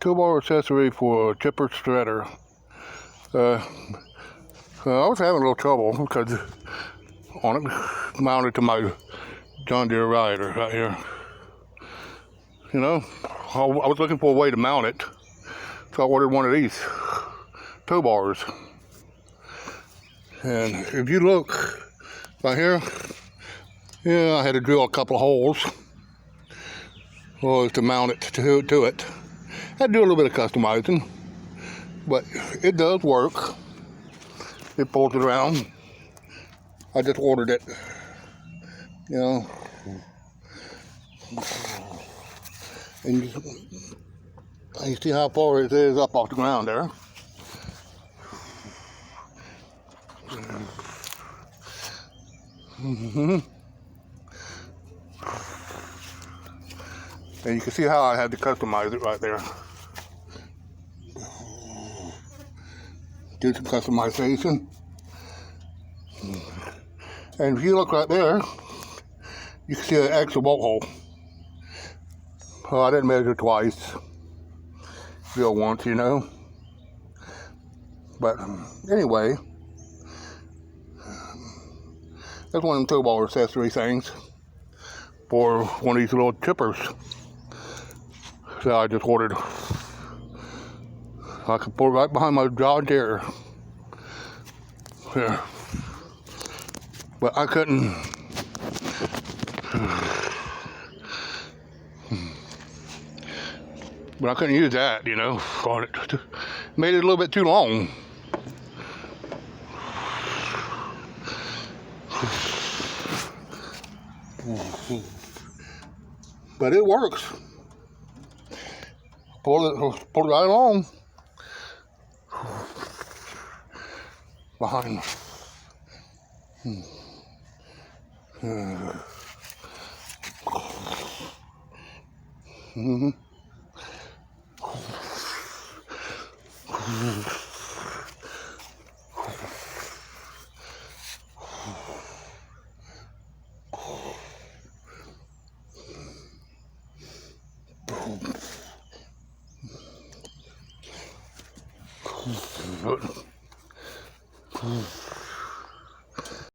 Toolbar accessory for chipper shredder. I was having a little trouble because on it, mounted to my John Deere rider right here. You know, I was looking for a way to mount it, so I ordered one of these toolbars. And if you look right here, yeah, I had to drill a couple of holes to mount it to it. I had to do a little bit of customizing, but it does work. It pulls it around. I just ordered it, you know. And you see how far it is up off the ground there. And you can see how I had to customize it right there. Do some customization. And if you look right there, you can see an extra bolt hole. Well, I didn't measure twice. Drill once, you know. But anyway, that's one of them toolbar accessory things for one of these little chippers. So I just ordered. I could put it right behind my John Deere. Yeah. But I couldn't. But I couldn't use that, you know, on it. Made it a little bit too long. But it works. Pull it right along. Behind. Mm-hmm.